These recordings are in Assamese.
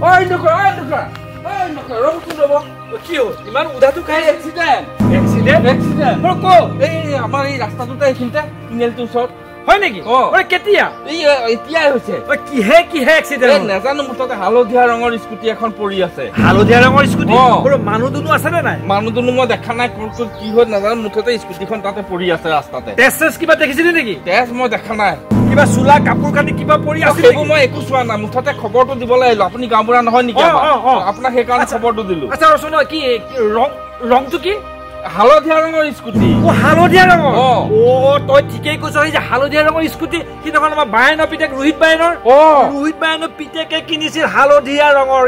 ঐ নকৰা ৰং শুনব কি হ'ল ইমান উধাটো খাই এক্সিডেণ্ট মোৰ ক এই আমাৰ এই ৰাস্তাটোতে এইখিনিতে টিনেলটোৰ ওচৰত হয় নেকি কেতিয়া এতিয়াই হৈছে কিহে এক্সিডেণ্ট নাজানো মুঠতে হালধীয়া ৰঙৰ স্কুটি এখন পৰি আছে হালধীয়া ৰঙৰ স্কুটি মানুহ দুনো আছে নে নাই মানুহ দুনো মই দেখা নাই কি হয় নাজানো মুঠতে স্কুটিখন তাতে পৰি আছে ৰাস্তাতে তেজ কিবা দেখিছিলে নেকি তেজ মই দেখা নাই কিবা চোলা কাপোৰ কানি কিবা পৰি আছে সেইবোৰ মই একো চোৱা নাই মুঠতে খবৰটো দিব লাগিব আপুনি গাঁওবুঢ়া নহয় নেকি আপোনাক সেইকাৰণে খবৰটো দিলো আচ্ছা ৰচোন কি ৰংটো কি হালধীয়া ৰঙৰ স্কুটি হালধীয়া ৰঙৰ তই ঠিকেই কৈছ যে হালধীয়া ৰঙৰ স্কুটি সিদিনাখন আমাৰ বায়নৰ পিতেক ৰোহিত বায়নৰ পিতেকে কিনিছিল হালধীয়া ৰঙৰ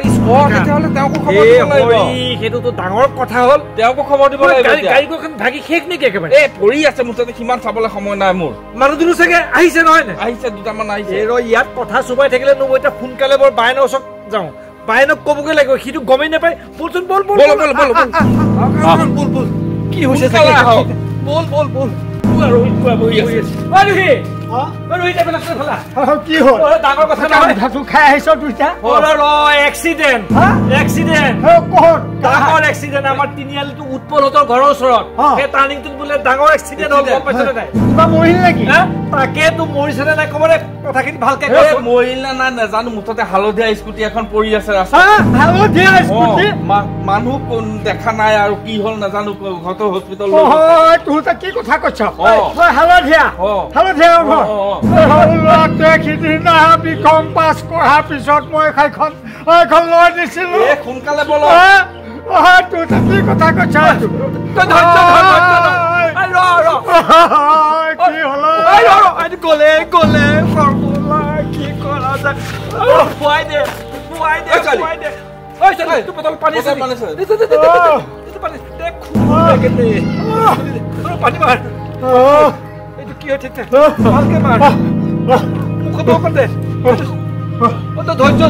তেতিয়াহ'লে তেওঁকো খবৰ দিব লাগিব সেইটোতো ডাঙৰ কথা হ'ল তেওঁকো খবৰ দিব লাগিব গাড়ীখন ভাগি শেষ নেকি একেবাৰে এই পৰি আছে মুঠতে সিমান চাবলৈ সময় নাই মোৰ মানুহ দুনো চাগে আহিছে নহয় আহিছে দুটামান আহিছে ইয়াত কথা চুবাই থাকিলে নো এতিয়া সোনকালে বৰ বায়নৰ ওচৰত যাওঁ বায়নক ক'বগৈ লাগিব সিটো গমেই নাপায় বলচোন বল কি হৈছে ৰোহিত কোৱা বহি আছে ৰোহিত কি হ'ল ডাঙৰ কথা নহয় খাই আহিছ দুইটা এক্সিডেণ্ট ডাঙৰ এক্সিডেণ্ট আমাৰ তিনিআলিটো উৎপলহঁতৰ ঘৰৰ ওচৰত সেই টাৰ্ণিংটোত বোলে ডাঙৰ এক্সিডেণ্ট হ'ল গম পাইছ নাই কিবা মৰিল নেকি তাকেতো মৰিছে নে নাই কবলে কথাখিনি ভালকে মৰিল নে নাই নাজানো মুঠতে হালধীয়া স্কুটি এখন পৰি আছে হালধীয়া স্কুটি মানুহ দেখা নাই আৰু কি হ'ল নাজানো ঘৰটো হস্পিটেল তোৰ কি কথা কৈছ হালধীয়া সিদিনা বিকম পাছ কৰাৰ পিছত মই এখন লৈ দিছিলো সোনকালে বল তোৰ কি কথা কৈছ কি হল গলে কি কৰা যায় খুৱাই দে পানী মাৰ এইটো কি হৈছে ভালকে মাৰ মুখত অকণ দে ধৈৰ্য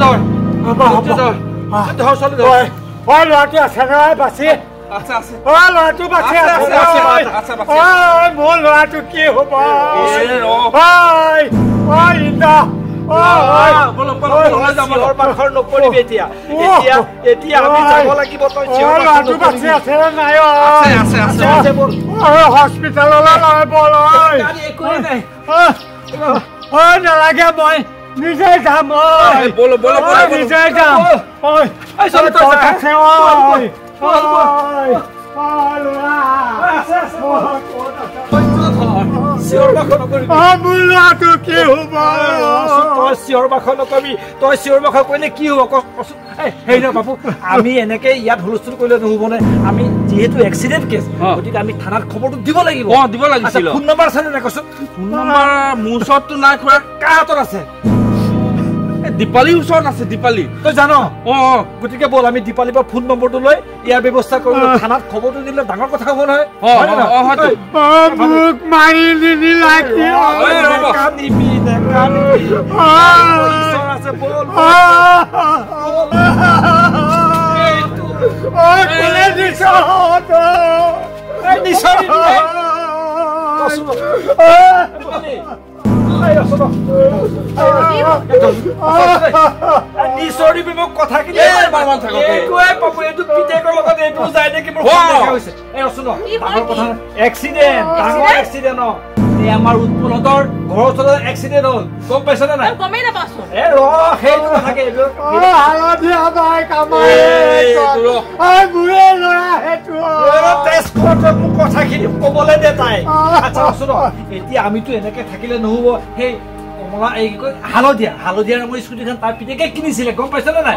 ধৰ চলি ধৰ ল'ৰাটো আছে নহয় বাচি ল'ৰাটো বাচি আছে মোৰ ল'ৰাটো কি হ'ব নালাগে মই নিজে যাম নিজে যাম কি হব তই চিঞৰ বাখৰ নকবি তই চিঞৰ বাখৰ কৰিলে কি হব হেৰি নহয় বাবু আমি এনেকে ইয়াত হুলস্থুল কৰিলে নহবনে আমি যিহেতু এক্সিডেণ্ট কেছ গতিকে আমি থানাত খবৰটো দিব লাগিব ফোন নম্বৰ আছে নে নাই কচোন ফোন নম্বৰ মোৰ ওচৰততো নাই খুৰা কাৰ হাতত আছে দীপালীৰ ওচৰত আছে দীপালী তই জান গতিকে বল আমি দীপালীৰ পৰা ফোন নম্বৰটো লৈ ইয়াৰ ব্যৱস্থা কৰি থানাত খবৰটো দিলে ডাঙৰ কথা হ'ব নহয় আমাৰ উৎপলহঁতৰ ঘৰৰ ওচৰত এক্সিডেণ্ট হ'ল গম পাইছ নে নাই কথাখিনি কবলৈ দে তাই এতিয়া আমিতো এনেকে থাকিলে নহব সেই হালধীয়া ৰঙৰ স্কুটিখন তাৰ পিতেকে কিনিছিলে গম পাইছ নে নাই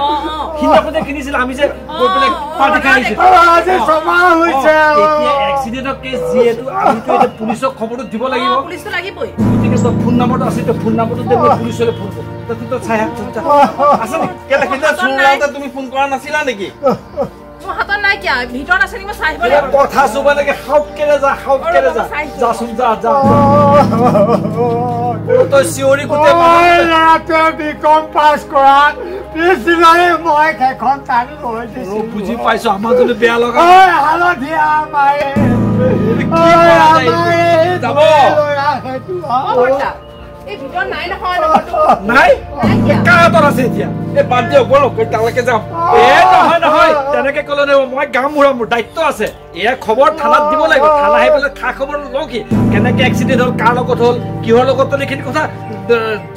সিদিনাখনে কিনিছিলে আমি যে গৈ পেলাই পাৰ্টি খাই এক্সিডেণ্টৰ কেছ যিহেতু আমিতো এতিয়া পুলিচক খবৰটো দিব লাগিব গতিকে তই ফোন নম্বৰটো আছে ফোন নম্বৰটো দে মই পুলিচলৈ ফোন কৰোঁ তুমি ফোন কৰা নাছিলা নেকি কথা চুব লাগে তই চিঞৰি বিকম পাছ কৰা পিছদিনাই মই সেইখন টানি লৈ দিছো বুজি পাইছো আমাৰ যদি বেয়া লগা হালধীয়া এই ভিতৰত নাই নহয় নাই কাহঁতৰ আছে এতিয়া এই বাদ দিয়ক বলক তালৈকে যাম নহয় তেনেকে ক'লে নহয় মই গাঁওবুঢ়া মোৰ দায়িত্ব আছে এয়া খবৰ থানাত দিব লাগিব থানা আহি পেলাই খা খবৰ লওঁ কি কেনেকে এক্সিডেণ্ট হ'ল কাৰ লগত হ'ল কিহৰ লগত হ'ল এইখিনি কথা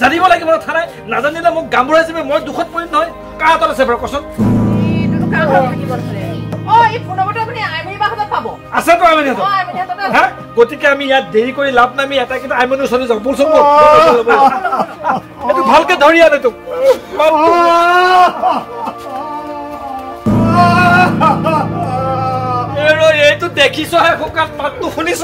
জানিব লাগিব থানাই নাজানিলে মোক গাঁওবুঢ়া হিচাপে মই দুখত পৰিম নহয় কাহঁতৰ আছে বাৰু কচোন আছেতো গতিকে আমি ইয়াত দেৰি কৰি লাভ নাই আমি এটা কিন্তু আইমনিৰ ওচৰলৈ যাওঁ বলচোন এইটো ভালকে ধৰি আনে তোক এইটো দেখিছহে শুকান মাতটো শুনিছ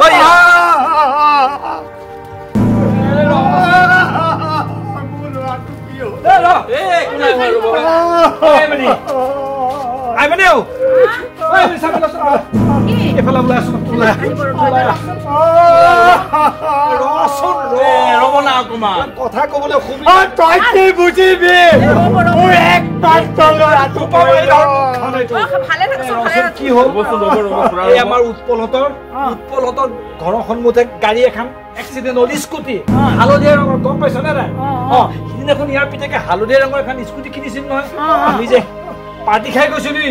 কথা কবলৈ বুজিবি কি হল আমাৰ উৎপলহঁতৰ ঘৰৰ সন্মুখে গাড়ী এখন এক্সিডেণ্ট হ'ল স্কুটি হালধীয়া ৰঙৰ গম পাইছ নে নাই সিদিনাখন ইয়াৰ পিতেকে হালধীয়া ৰঙৰ এখন স্কুটি কিনিছিল নহয় আমি যে পাৰ্টি খাই গৈছিলি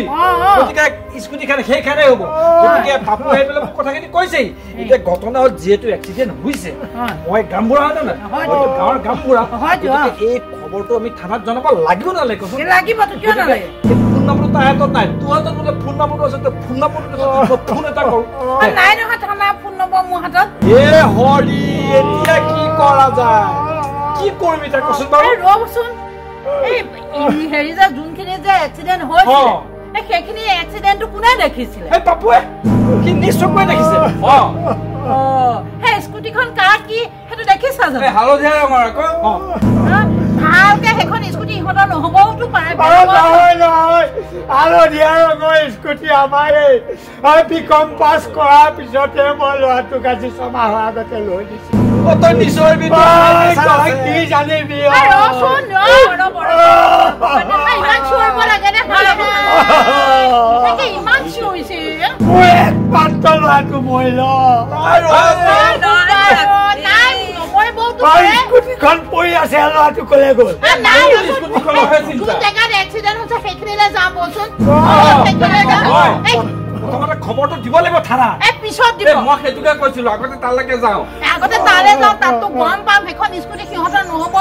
গতিকে স্কুটিখন সেইখানে হ'ব গতিকে বাপু আহি পেলাই কথাখিনি কৈছেই এতিয়া ঘটনা হ'ল যিহেতু এক্সিডেণ্ট হৈছে মই গাঁওবুঢ়া হয় নে গাঁৱৰ গাঁওবুঢ়া এই খবৰটো আমি থানাত জনাব লাগিব নালাগে ফোন নম্বৰটো তাৰ হাতত নাই তোৰ হাতত বোলে ফোন নম্বৰটো আছে ফোন নম্বৰটো ফোন এটা কৰো নাই নহয় থানা ফোন নম্বৰ মোৰ হাতত হৰি এতিয়া কি কৰা যায় কি কৰিবি তাক কচোন বাৰু ৰ'বচোন হেৰি যে যোনখিনি যে এক্সিডেণ্ট হৈছিল সেইখিনি এক্সিডেণ্টটো কোনে দেখিছিলে বাপুৱে কি নিশ্চয় দেখিছে সেই স্কুটিখন কাৰ কি সেইটো দেখিছা জানো হালধীয়া ৰঙৰ আকৌ ভালকে সেইখন স্কুটি ইহঁতৰ নহবওতো পাৰে হালধীয়া ৰঙৰ স্কুটি আমাৰে বিকম পাছ কৰাৰ পিছতে মই ল'ৰাটোক আজি ছমাহৰ আগতে লৈ দিছো তই নিশ্চয় কি জানিবি একমাত্ৰ ল'ৰাটো মৰিল স্কুটিখন পৰি আছে ল'ৰাটো কলে গ'ল খবৰটো দিব লাগিব থানা পিছত দিব মই সেইটোকে কৈছিলো আগতে তালৈকে যাওঁ তাতো গম পাম সেইখন স্কুটি সিহঁতৰ নহব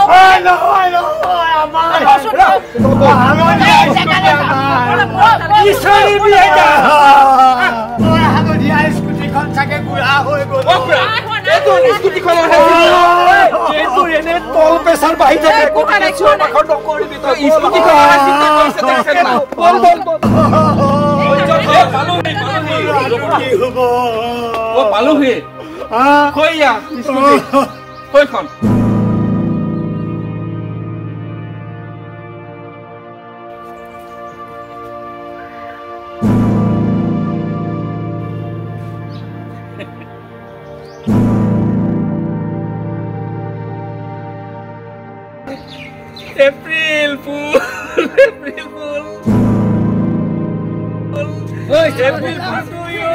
স্কুটিখন চাগে বুঢ়া হৈ গ'ল এনে তল প্ৰেচাৰ বাঢ়ি থাকে পালোহি April Fool! April Fool! April Fool to you!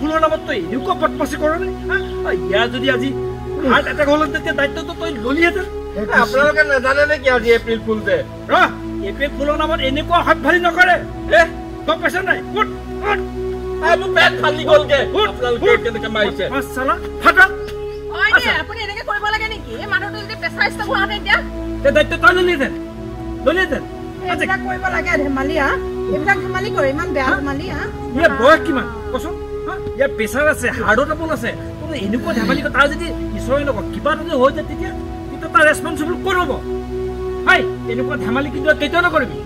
ফুলৰ নামত তই এনেকুৱা বদমাচি কৰ নে ইয়াৰ যদি আজি হাৰ্ট এটেক হ'ল তেতিয়া দায়িত্বটো তই ললিহেঁতেন আপোনালোকে নাজানে নে কি আজি এপ্ৰিল ফুল যে এপ্ৰিল ফুলৰ নামত এনেকুৱা হাতভাৰি নকৰে গম পাইছে নাই পেট ফালি গ'লগে আপোনালোকে কেনেকে মাৰিছে আপুনি এনেকে কৰিব লাগে নেকি এই মানুহটো যদি প্ৰেছাৰ ষ্টক হোৱাহেঁতেন এতিয়া দায়িত্ব তই ললিহেঁতেন এইবিলাক কৰিব লাগে ধেমালি এইবিলাক ধেমালি কৰে ইমান বেয়া ধেমালি ইয়াৰ বয়স কিমান কচোন ইয়াৰ প্ৰেছাৰ আছে হাৰ্টৰ টেবল আছে এনেকুৱা ধেমালি তাৰ যদি ঈশ্বৰে নকয় কিবা যদি হৈ যায় তেতিয়া তাৰ ৰেচপনচিবল কোন হ'ব এনেকুৱা ধেমালি কিন্তু কেতিয়াও নকৰিবি